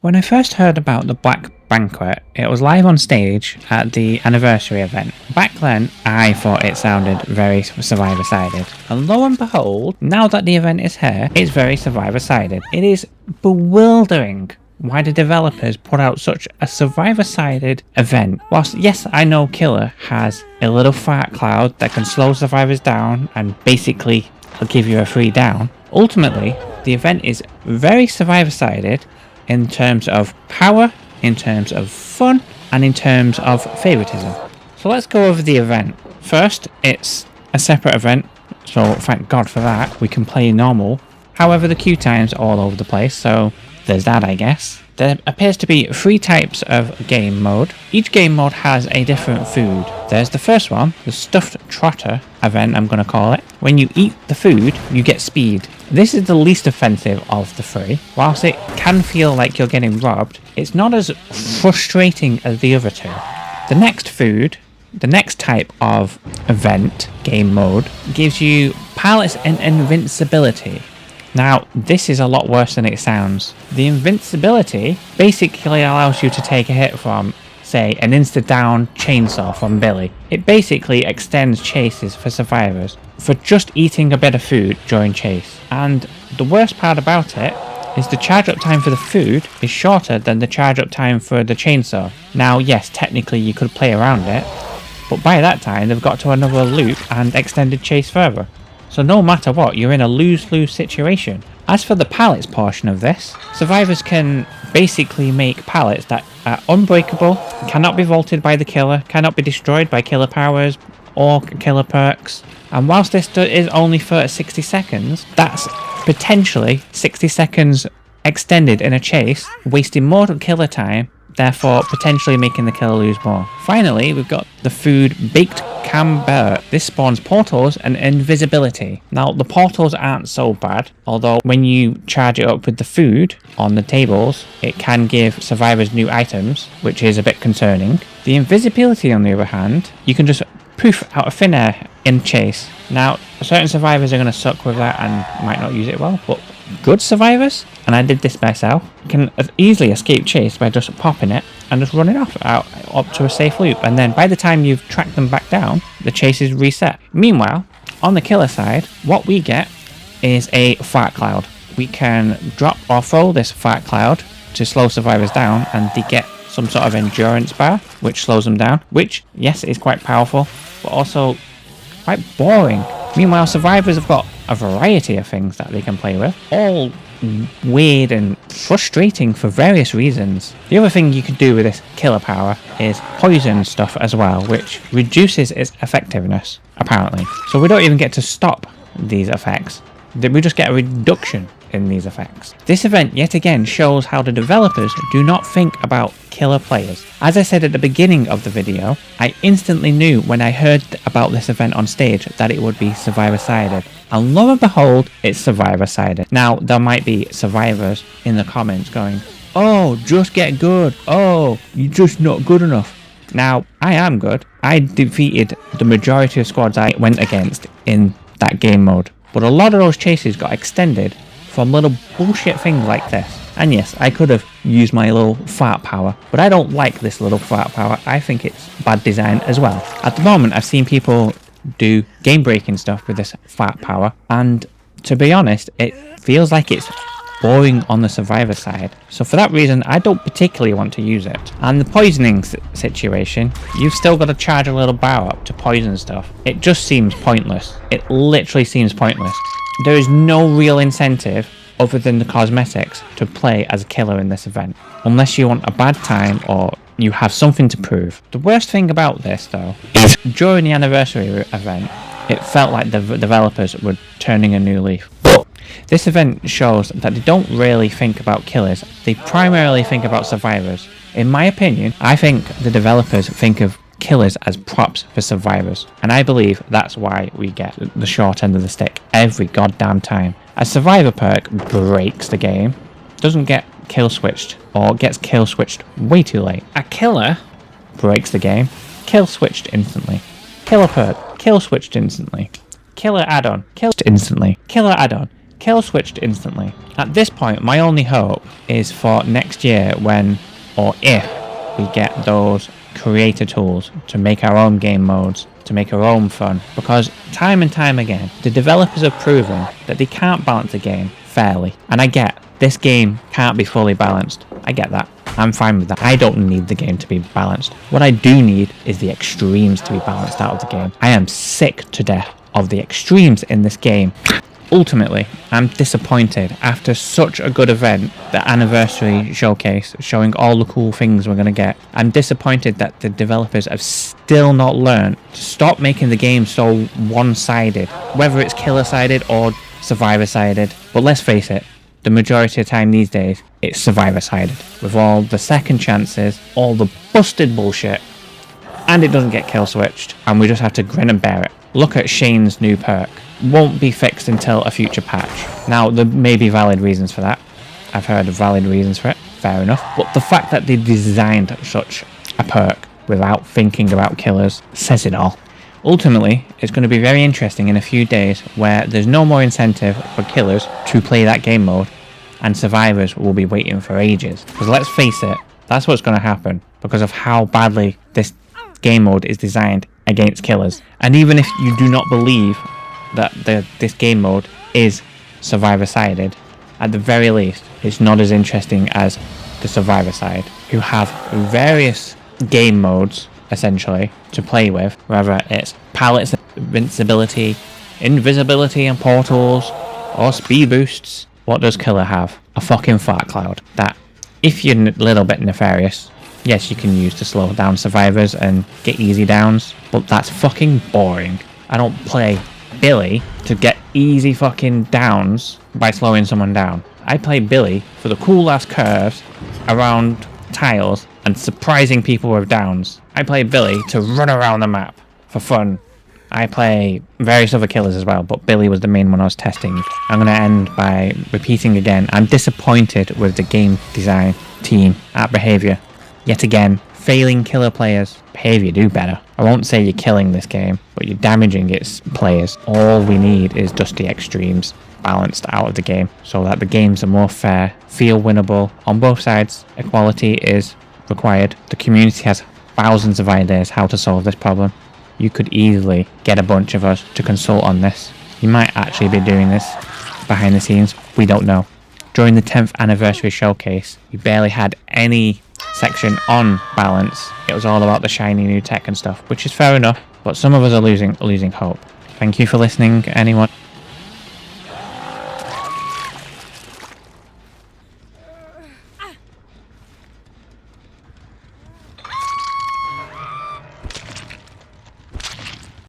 When I first heard about the Black Banquet, it was live on stage at the anniversary event. Back then, I thought it sounded very Survivor-sided. And lo and behold, now that the event is here, it's very Survivor-sided. It is bewildering why the developers put out such a Survivor-sided event. Whilst yes, I know Killer has a little fart cloud that can slow survivors down and basically give you a free down, ultimately, the event is very Survivor-sided in terms of power, in terms of fun, and in terms of favoritism. So let's go over the event. First, it's a separate event, so thank God for that. We can play normal. However, the queue times are all over the place, so there's that, I guess. There appears to be 3 types of game mode. Each game mode has a different food. There's the first one, the Stuffed Trotter event, I'm going to call it. When you eat the food, you get speed. This is the least offensive of the 3. Whilst it can feel like you're getting robbed, it's not as frustrating as the other 2. The next type of event, game mode, gives you pallets and invincibility. Now, this is a lot worse than it sounds. The invincibility basically allows you to take a hit from, say, an insta-down chainsaw from Billy. It basically extends chases for survivors for just eating a bit of food during chase. And the worst part about it is the charge up time for the food is shorter than the charge up time for the chainsaw. Now, yes, technically you could play around it, but by that time they've got to another loop and extended chase further. So no matter what, you're in a lose-lose situation. As for the pallets portion of this, survivors can basically make pallets that are unbreakable, cannot be vaulted by the killer, cannot be destroyed by killer powers or killer perks. And whilst this is only for 60 seconds, that's potentially 60 seconds extended in a chase, wasting more killer time, therefore potentially making the killer lose more. Finally, we've got the food Baked Camembert. This spawns portals and invisibility. Now, the portals aren't so bad, although when you charge it up with the food on the tables, it can give survivors new items, which is a bit concerning. The invisibility, on the other hand, you can just poof out of thin air in chase. Now, certain survivors are going to suck with that and might not use it well, but good survivors, and I did this myself, can easily escape chase by just popping it and just running off out up to a safe loop, and then by the time you've tracked them back down, the chase is reset. Meanwhile, on the killer side, what we get is a fart cloud. We can drop or throw this fart cloud to slow survivors down, and they get some sort of endurance bar which slows them down, which yes is quite powerful but also quite boring. Meanwhile, survivors have got a variety of things that they can play with, all weird and frustrating for various reasons. The other thing you can do with this killer power is poison stuff as well, which reduces its effectiveness, apparently. So we don't even get to stop these effects, we just get a reduction in these effects. This event yet again shows how the developers do not think about killer players. As I said at the beginning of the video, I instantly knew when I heard about this event on stage that it would be Survivor-sided. And lo and behold, it's Survivor-sided. Now, there might be survivors in the comments going, "Oh, just get good. Oh, you're just not good enough." Now, I am good. I defeated the majority of squads I went against in that game mode. But a lot of those chases got extended from little bullshit things like this. And yes, I could have used my little fart power, but I don't like this little fart power. I think it's bad design as well. At the moment, I've seen people do game breaking stuff with this fart power, and to be honest, it feels like it's boring on the survivor side. So for that reason, I don't particularly want to use it. And the poisoning situation, you've still got to charge a little bar up to poison stuff. It just seems pointless. It literally seems pointless. There is no real incentive other than the cosmetics to play as a killer in this event, unless you want a bad time or you have something to prove. The worst thing about this though is during the anniversary event, it felt like the developers were turning a new leaf. But this event shows that they don't really think about killers, they primarily think about survivors. In my opinion, I think the developers think of killers as props for survivors, and I believe that's why we get the short end of the stick every goddamn time. A survivor perk breaks the game, doesn't get kill switched, or gets kill switched way too late. A killer breaks the game, kill switched instantly. Killer perk, kill switched instantly. Killer add-on, kill instantly. Killer add-on, kill switched instantly. At this point, my only hope is for next year when, or if, we get those creator tools to make our own game modes, to make our own fun, because time and time again, the developers have proven that they can't balance a game fairly. And I get, this game can't be fully balanced. I get that. I'm fine with that. I don't need the game to be balanced. What I do need is the extremes to be balanced out of the game. I am sick to death of the extremes in this game. Ultimately, I'm disappointed after such a good event, the anniversary showcase, showing all the cool things we're going to get. I'm disappointed that the developers have still not learned to stop making the game so one-sided, whether it's killer-sided or survivor-sided. But let's face it, the majority of the time these days, it's survivor-sided, with all the second chances, all the busted bullshit, and it doesn't get kill switched, and we just have to grin and bear it. Look at Shane's new perk. Won't be fixed until a future patch. Now, there may be valid reasons for that. I've heard of valid reasons for it, fair enough. But the fact that they designed such a perk without thinking about killers says it all. Ultimately, it's going to be very interesting in a few days where there's no more incentive for killers to play that game mode and survivors will be waiting for ages. Because let's face it, that's what's going to happen because of how badly this game mode is designed against killers. And even if you do not believe that this game mode is survivor sided, at the very least it's not as interesting as the survivor side, who have various game modes essentially to play with, whether it's pallets, invincibility, and portals, or speed boosts. What does killer have? A fucking fart cloud that, if you're a little bit nefarious, yes, you can use to slow down survivors and get easy downs, but that's fucking boring. I don't play Billy to get easy fucking downs by slowing someone down. I play Billy for the cool ass curves around tiles and surprising people with downs. I play Billy to run around the map for fun. I play various other killers as well, but Billy was the main one I was testing. I'm going to end by repeating again, I'm disappointed with the game design team at Behaviour. Yet again, failing killer players. Behaviour, do better. I won't say you're killing this game, but you're damaging its players. All we need is just the extremes balanced out of the game so that the games are more fair, feel winnable on both sides. Equality is required. The community has thousands of ideas how to solve this problem. You could easily get a bunch of us to consult on this. You might actually be doing this behind the scenes. We don't know. During the 10th anniversary showcase, we barely had any section on balance. It was all about the shiny new tech and stuff, which is fair enough, but some of us are losing hope. Thank you for listening, anyone.